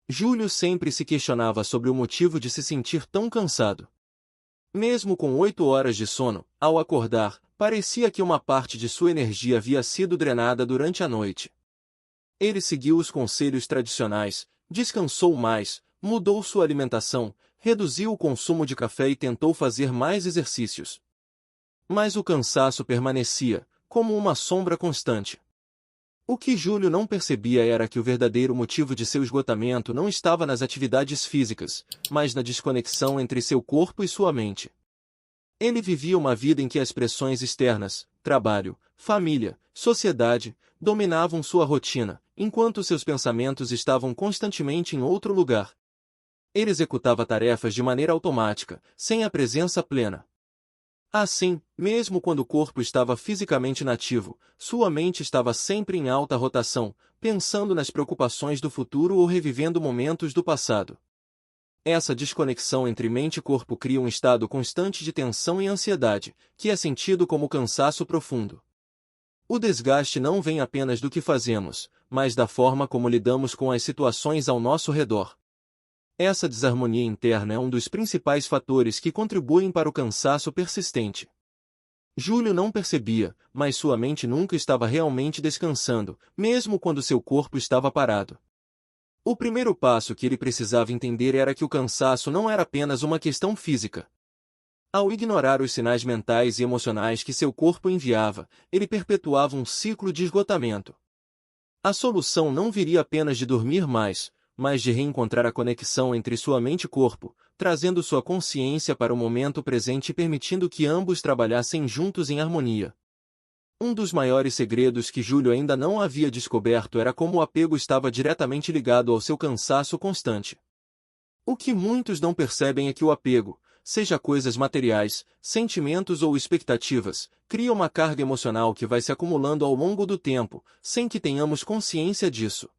Júlio sempre se questionava sobre o motivo de se sentir tão cansado. Mesmo com 8 horas de sono, ao acordar, parecia que uma parte de sua energia havia sido drenada durante a noite. Ele seguiu os conselhos tradicionais, descansou mais, mudou sua alimentação, reduziu o consumo de café e tentou fazer mais exercícios. Mas o cansaço permanecia, como uma sombra constante. O que Júlio não percebia era que o verdadeiro motivo de seu esgotamento não estava nas atividades físicas, mas na desconexão entre seu corpo e sua mente. Ele vivia uma vida em que as pressões externas, trabalho, família, sociedade, dominavam sua rotina, enquanto seus pensamentos estavam constantemente em outro lugar. Ele executava tarefas de maneira automática, sem a presença plena. Assim, mesmo quando o corpo estava fisicamente inativo, sua mente estava sempre em alta rotação, pensando nas preocupações do futuro ou revivendo momentos do passado. Essa desconexão entre mente e corpo cria um estado constante de tensão e ansiedade, que é sentido como cansaço profundo. O desgaste não vem apenas do que fazemos, mas da forma como lidamos com as situações ao nosso redor. Essa desarmonia interna é um dos principais fatores que contribuem para o cansaço persistente. Júlio não percebia, mas sua mente nunca estava realmente descansando, mesmo quando seu corpo estava parado. O primeiro passo que ele precisava entender era que o cansaço não era apenas uma questão física. Ao ignorar os sinais mentais e emocionais que seu corpo enviava, ele perpetuava um ciclo de esgotamento. A solução não viria apenas de dormir mais, mas de reencontrar a conexão entre sua mente e corpo, trazendo sua consciência para o momento presente e permitindo que ambos trabalhassem juntos em harmonia. Um dos maiores segredos que Júlio ainda não havia descoberto era como o apego estava diretamente ligado ao seu cansaço constante. O que muitos não percebem é que o apego, seja coisas materiais, sentimentos ou expectativas, cria uma carga emocional que vai se acumulando ao longo do tempo, sem que tenhamos consciência disso.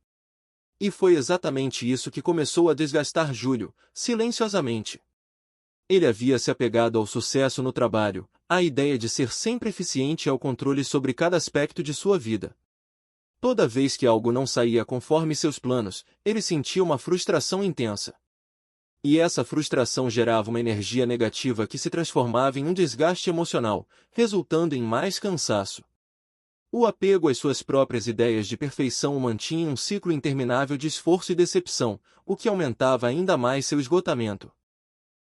E foi exatamente isso que começou a desgastar Júlio, silenciosamente. Ele havia se apegado ao sucesso no trabalho, à ideia de ser sempre eficiente e ao controle sobre cada aspecto de sua vida. Toda vez que algo não saía conforme seus planos, ele sentia uma frustração intensa. E essa frustração gerava uma energia negativa que se transformava em um desgaste emocional, resultando em mais cansaço. O apego às suas próprias ideias de perfeição o mantinha em um ciclo interminável de esforço e decepção, o que aumentava ainda mais seu esgotamento.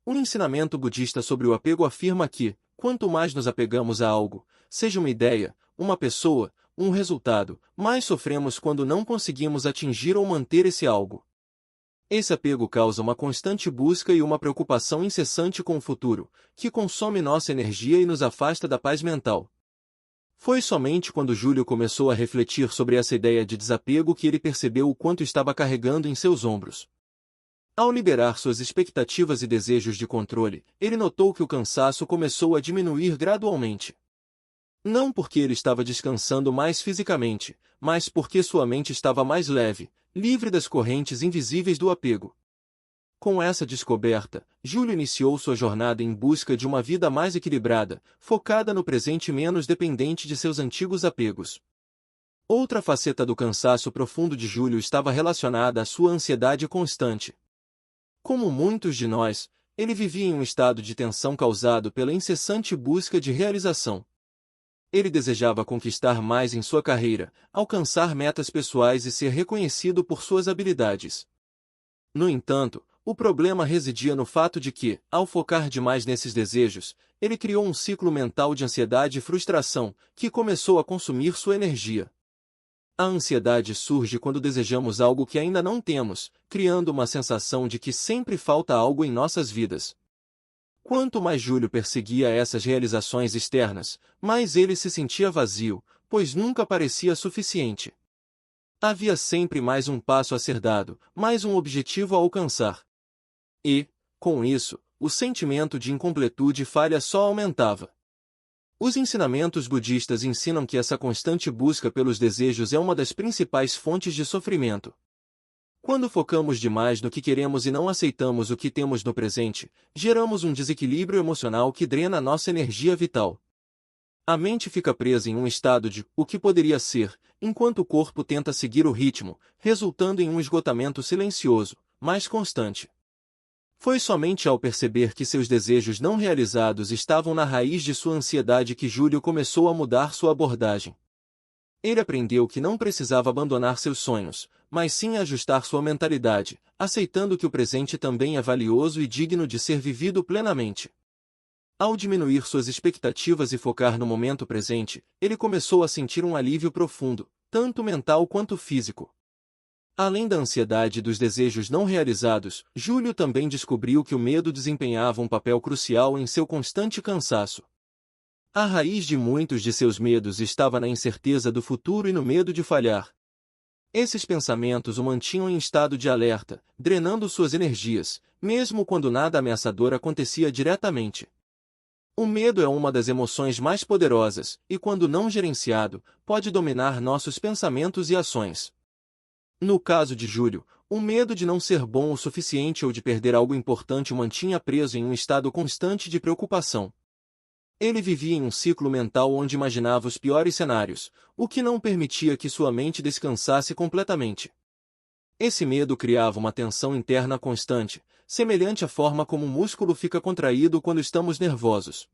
O ensinamento budista sobre o apego afirma que, quanto mais nos apegamos a algo, seja uma ideia, uma pessoa, um resultado, mais sofremos quando não conseguimos atingir ou manter esse algo. Esse apego causa uma constante busca e uma preocupação incessante com o futuro, que consome nossa energia e nos afasta da paz mental. Foi somente quando Júlio começou a refletir sobre essa ideia de desapego que ele percebeu o quanto estava carregando em seus ombros. Ao liberar suas expectativas e desejos de controle, ele notou que o cansaço começou a diminuir gradualmente. Não porque ele estava descansando mais fisicamente, mas porque sua mente estava mais leve, livre das correntes invisíveis do apego. Com essa descoberta, Júlio iniciou sua jornada em busca de uma vida mais equilibrada, focada no presente e menos dependente de seus antigos apegos. Outra faceta do cansaço profundo de Júlio estava relacionada à sua ansiedade constante. Como muitos de nós, ele vivia em um estado de tensão causado pela incessante busca de realização. Ele desejava conquistar mais em sua carreira, alcançar metas pessoais e ser reconhecido por suas habilidades. No entanto, o problema residia no fato de que, ao focar demais nesses desejos, ele criou um ciclo mental de ansiedade e frustração, que começou a consumir sua energia. A ansiedade surge quando desejamos algo que ainda não temos, criando uma sensação de que sempre falta algo em nossas vidas. Quanto mais Júlio perseguia essas realizações externas, mais ele se sentia vazio, pois nunca parecia suficiente. Havia sempre mais um passo a ser dado, mais um objetivo a alcançar. E, com isso, o sentimento de incompletude e falha só aumentava. Os ensinamentos budistas ensinam que essa constante busca pelos desejos é uma das principais fontes de sofrimento. Quando focamos demais no que queremos e não aceitamos o que temos no presente, geramos um desequilíbrio emocional que drena nossa energia vital. A mente fica presa em um estado de o que poderia ser, enquanto o corpo tenta seguir o ritmo, resultando em um esgotamento silencioso, mais constante. Foi somente ao perceber que seus desejos não realizados estavam na raiz de sua ansiedade que Júlio começou a mudar sua abordagem. Ele aprendeu que não precisava abandonar seus sonhos, mas sim ajustar sua mentalidade, aceitando que o presente também é valioso e digno de ser vivido plenamente. Ao diminuir suas expectativas e focar no momento presente, ele começou a sentir um alívio profundo, tanto mental quanto físico. Além da ansiedade e dos desejos não realizados, Júlio também descobriu que o medo desempenhava um papel crucial em seu constante cansaço. A raiz de muitos de seus medos estava na incerteza do futuro e no medo de falhar. Esses pensamentos o mantinham em estado de alerta, drenando suas energias, mesmo quando nada ameaçador acontecia diretamente. O medo é uma das emoções mais poderosas, e quando não gerenciado, pode dominar nossos pensamentos e ações. No caso de Júlio, o medo de não ser bom o suficiente ou de perder algo importante o mantinha preso em um estado constante de preocupação. Ele vivia em um ciclo mental onde imaginava os piores cenários, o que não permitia que sua mente descansasse completamente. Esse medo criava uma tensão interna constante, semelhante à forma como um músculo fica contraído quando estamos nervosos.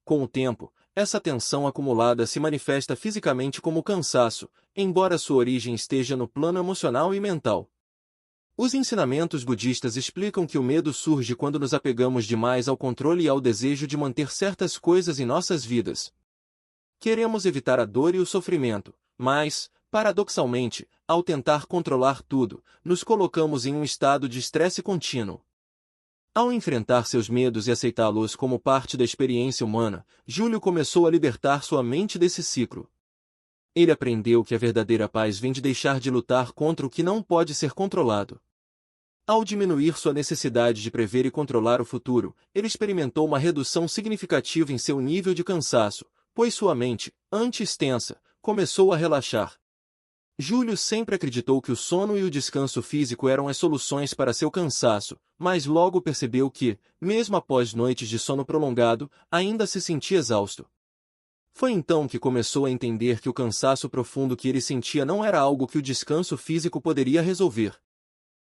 Com o tempo, essa tensão acumulada se manifesta fisicamente como cansaço, embora sua origem esteja no plano emocional e mental. Os ensinamentos budistas explicam que o medo surge quando nos apegamos demais ao controle e ao desejo de manter certas coisas em nossas vidas. Queremos evitar a dor e o sofrimento, mas, paradoxalmente, ao tentar controlar tudo, nos colocamos em um estado de estresse contínuo. Ao enfrentar seus medos e aceitá-los como parte da experiência humana, Júlio começou a libertar sua mente desse ciclo. Ele aprendeu que a verdadeira paz vem de deixar de lutar contra o que não pode ser controlado. Ao diminuir sua necessidade de prever e controlar o futuro, ele experimentou uma redução significativa em seu nível de cansaço, pois sua mente, antes tensa, começou a relaxar. Júlio sempre acreditou que o sono e o descanso físico eram as soluções para seu cansaço, mas logo percebeu que, mesmo após noites de sono prolongado, ainda se sentia exausto. Foi então que começou a entender que o cansaço profundo que ele sentia não era algo que o descanso físico poderia resolver.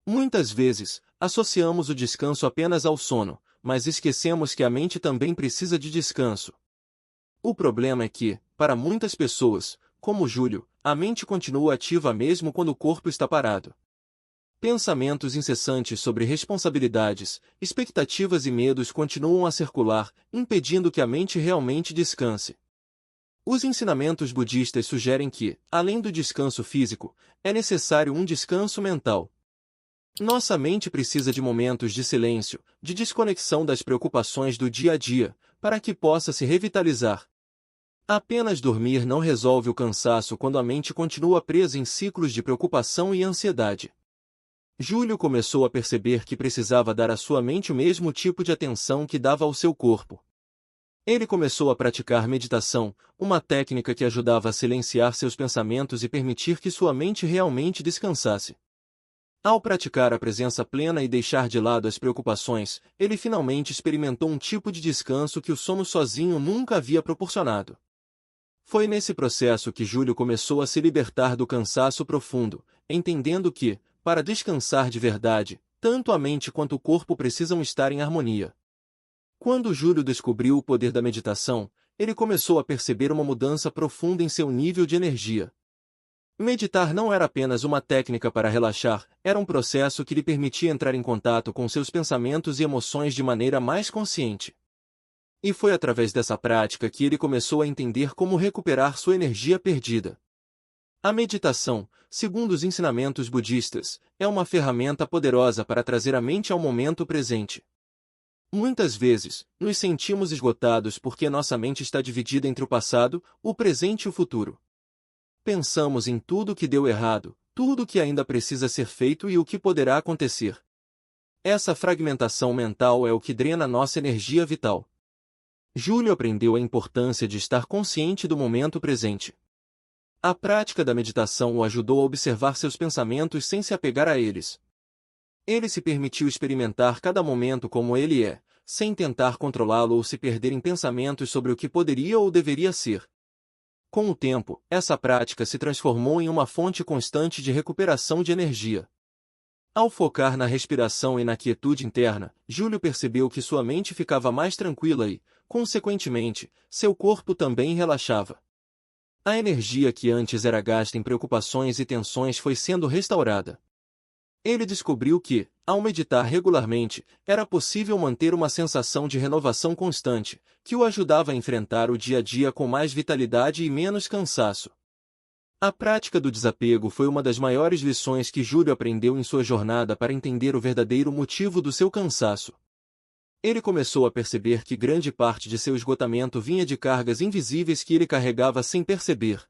Muitas vezes, associamos o descanso apenas ao sono, mas esquecemos que a mente também precisa de descanso. O problema é que, para muitas pessoas, como Júlio, a mente continua ativa mesmo quando o corpo está parado. Pensamentos incessantes sobre responsabilidades, expectativas e medos continuam a circular, impedindo que a mente realmente descanse. Os ensinamentos budistas sugerem que, além do descanso físico, é necessário um descanso mental. Nossa mente precisa de momentos de silêncio, de desconexão das preocupações do dia a dia, para que possa se revitalizar. Apenas dormir não resolve o cansaço quando a mente continua presa em ciclos de preocupação e ansiedade. Júlio começou a perceber que precisava dar à sua mente o mesmo tipo de atenção que dava ao seu corpo. Ele começou a praticar meditação, uma técnica que ajudava a silenciar seus pensamentos e permitir que sua mente realmente descansasse. Ao praticar a presença plena e deixar de lado as preocupações, ele finalmente experimentou um tipo de descanso que o sono sozinho nunca havia proporcionado. Foi nesse processo que Júlio começou a se libertar do cansaço profundo, entendendo que, para descansar de verdade, tanto a mente quanto o corpo precisam estar em harmonia. Quando Júlio descobriu o poder da meditação, ele começou a perceber uma mudança profunda em seu nível de energia. Meditar não era apenas uma técnica para relaxar, era um processo que lhe permitia entrar em contato com seus pensamentos e emoções de maneira mais consciente. E foi através dessa prática que ele começou a entender como recuperar sua energia perdida. A meditação, segundo os ensinamentos budistas, é uma ferramenta poderosa para trazer a mente ao momento presente. Muitas vezes, nos sentimos esgotados porque nossa mente está dividida entre o passado, o presente e o futuro. Pensamos em tudo o que deu errado, tudo o que ainda precisa ser feito e o que poderá acontecer. Essa fragmentação mental é o que drena nossa energia vital. Júlio aprendeu a importância de estar consciente do momento presente. A prática da meditação o ajudou a observar seus pensamentos sem se apegar a eles. Ele se permitiu experimentar cada momento como ele é, sem tentar controlá-lo ou se perder em pensamentos sobre o que poderia ou deveria ser. Com o tempo, essa prática se transformou em uma fonte constante de recuperação de energia. Ao focar na respiração e na quietude interna, Júlio percebeu que sua mente ficava mais tranquila e, consequentemente, seu corpo também relaxava. A energia que antes era gasta em preocupações e tensões foi sendo restaurada. Ele descobriu que, ao meditar regularmente, era possível manter uma sensação de renovação constante, que o ajudava a enfrentar o dia a dia com mais vitalidade e menos cansaço. A prática do desapego foi uma das maiores lições que Júlio aprendeu em sua jornada para entender o verdadeiro motivo do seu cansaço. Ele começou a perceber que grande parte de seu esgotamento vinha de cargas invisíveis que ele carregava sem perceber.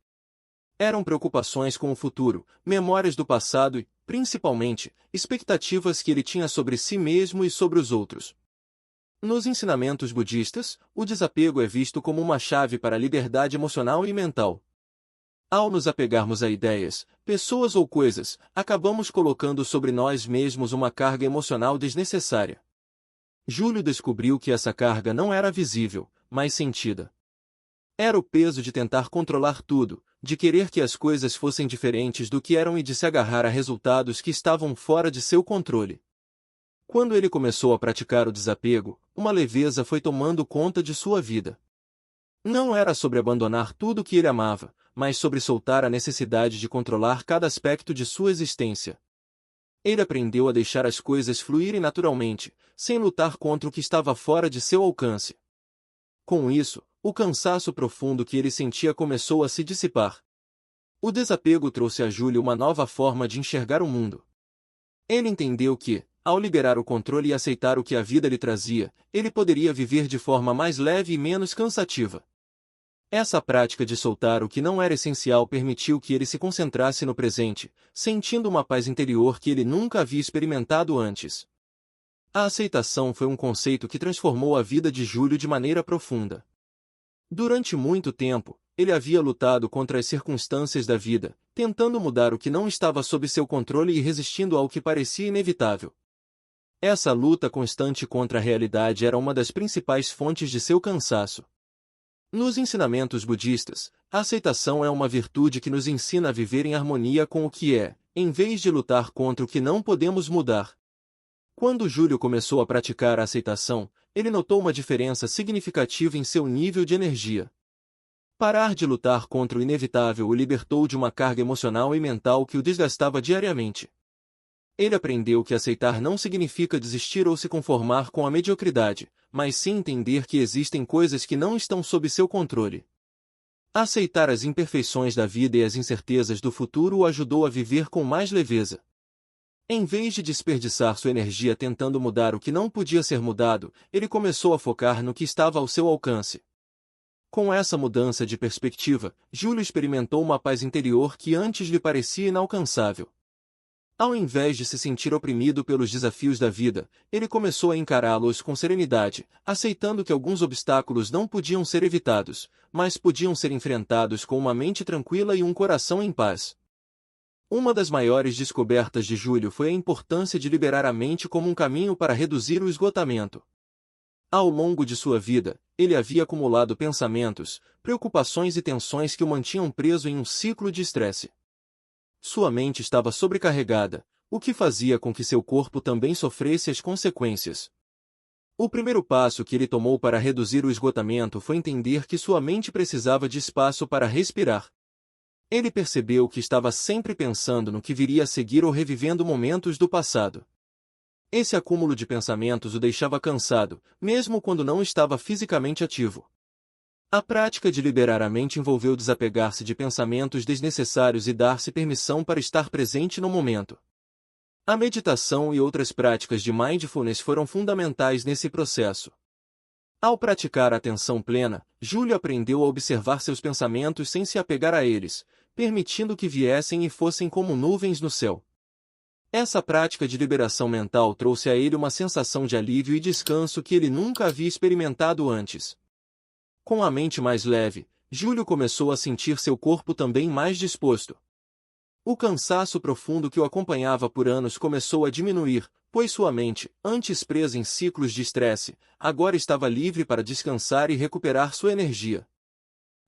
Eram preocupações com o futuro, memórias do passado e, principalmente, expectativas que ele tinha sobre si mesmo e sobre os outros. Nos ensinamentos budistas, o desapego é visto como uma chave para a liberdade emocional e mental. Ao nos apegarmos a ideias, pessoas ou coisas, acabamos colocando sobre nós mesmos uma carga emocional desnecessária. Júlio descobriu que essa carga não era visível, mas sentida. Era o peso de tentar controlar tudo, de querer que as coisas fossem diferentes do que eram e de se agarrar a resultados que estavam fora de seu controle. Quando ele começou a praticar o desapego, uma leveza foi tomando conta de sua vida. Não era sobre abandonar tudo que ele amava, mas sobre soltar a necessidade de controlar cada aspecto de sua existência. Ele aprendeu a deixar as coisas fluírem naturalmente, sem lutar contra o que estava fora de seu alcance. Com isso, o cansaço profundo que ele sentia começou a se dissipar. O desapego trouxe a Júlio uma nova forma de enxergar o mundo. Ele entendeu que, ao liberar o controle e aceitar o que a vida lhe trazia, ele poderia viver de forma mais leve e menos cansativa. Essa prática de soltar o que não era essencial permitiu que ele se concentrasse no presente, sentindo uma paz interior que ele nunca havia experimentado antes. A aceitação foi um conceito que transformou a vida de Júlio de maneira profunda. Durante muito tempo, ele havia lutado contra as circunstâncias da vida, tentando mudar o que não estava sob seu controle e resistindo ao que parecia inevitável. Essa luta constante contra a realidade era uma das principais fontes de seu cansaço. Nos ensinamentos budistas, a aceitação é uma virtude que nos ensina a viver em harmonia com o que é, em vez de lutar contra o que não podemos mudar. Quando Júlio começou a praticar a aceitação, ele notou uma diferença significativa em seu nível de energia. Parar de lutar contra o inevitável o libertou de uma carga emocional e mental que o desgastava diariamente. Ele aprendeu que aceitar não significa desistir ou se conformar com a mediocridade, mas sim entender que existem coisas que não estão sob seu controle. Aceitar as imperfeições da vida e as incertezas do futuro o ajudou a viver com mais leveza. Em vez de desperdiçar sua energia tentando mudar o que não podia ser mudado, ele começou a focar no que estava ao seu alcance. Com essa mudança de perspectiva, Júlio experimentou uma paz interior que antes lhe parecia inalcançável. Ao invés de se sentir oprimido pelos desafios da vida, ele começou a encará-los com serenidade, aceitando que alguns obstáculos não podiam ser evitados, mas podiam ser enfrentados com uma mente tranquila e um coração em paz. Uma das maiores descobertas de Júlio foi a importância de liberar a mente como um caminho para reduzir o esgotamento. Ao longo de sua vida, ele havia acumulado pensamentos, preocupações e tensões que o mantinham preso em um ciclo de estresse. Sua mente estava sobrecarregada, o que fazia com que seu corpo também sofresse as consequências. O primeiro passo que ele tomou para reduzir o esgotamento foi entender que sua mente precisava de espaço para respirar. Ele percebeu que estava sempre pensando no que viria a seguir ou revivendo momentos do passado. Esse acúmulo de pensamentos o deixava cansado, mesmo quando não estava fisicamente ativo. A prática de liberar a mente envolveu desapegar-se de pensamentos desnecessários e dar-se permissão para estar presente no momento. A meditação e outras práticas de mindfulness foram fundamentais nesse processo. Ao praticar a atenção plena, Júlio aprendeu a observar seus pensamentos sem se apegar a eles, permitindo que viessem e fossem como nuvens no céu. Essa prática de liberação mental trouxe a ele uma sensação de alívio e descanso que ele nunca havia experimentado antes. Com a mente mais leve, Júlio começou a sentir seu corpo também mais disposto. O cansaço profundo que o acompanhava por anos começou a diminuir, pois sua mente, antes presa em ciclos de estresse, agora estava livre para descansar e recuperar sua energia.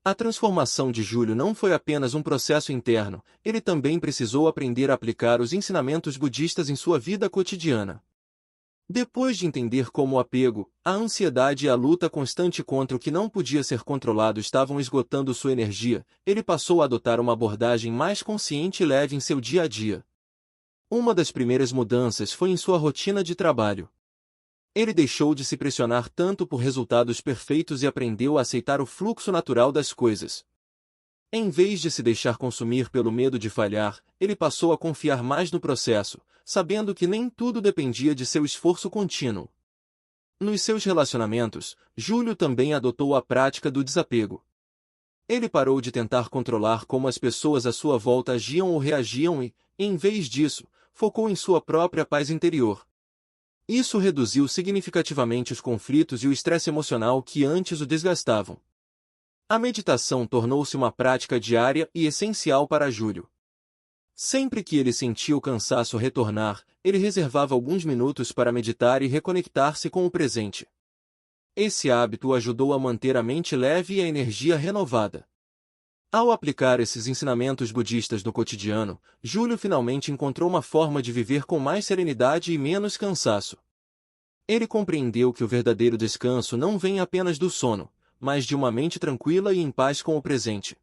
A transformação de Júlio não foi apenas um processo interno, ele também precisou aprender a aplicar os ensinamentos budistas em sua vida cotidiana. Depois de entender como o apego, a ansiedade e a luta constante contra o que não podia ser controlado estavam esgotando sua energia, ele passou a adotar uma abordagem mais consciente e leve em seu dia a dia. Uma das primeiras mudanças foi em sua rotina de trabalho. Ele deixou de se pressionar tanto por resultados perfeitos e aprendeu a aceitar o fluxo natural das coisas. Em vez de se deixar consumir pelo medo de falhar, ele passou a confiar mais no processo, sabendo que nem tudo dependia de seu esforço contínuo. Nos seus relacionamentos, Júlio também adotou a prática do desapego. Ele parou de tentar controlar como as pessoas à sua volta agiam ou reagiam e, em vez disso, focou em sua própria paz interior. Isso reduziu significativamente os conflitos e o estresse emocional que antes o desgastavam. A meditação tornou-se uma prática diária e essencial para Júlio. Sempre que ele sentia o cansaço retornar, ele reservava alguns minutos para meditar e reconectar-se com o presente. Esse hábito o ajudou a manter a mente leve e a energia renovada. Ao aplicar esses ensinamentos budistas no cotidiano, Júlio finalmente encontrou uma forma de viver com mais serenidade e menos cansaço. Ele compreendeu que o verdadeiro descanso não vem apenas do sono, mas de uma mente tranquila e em paz com o presente.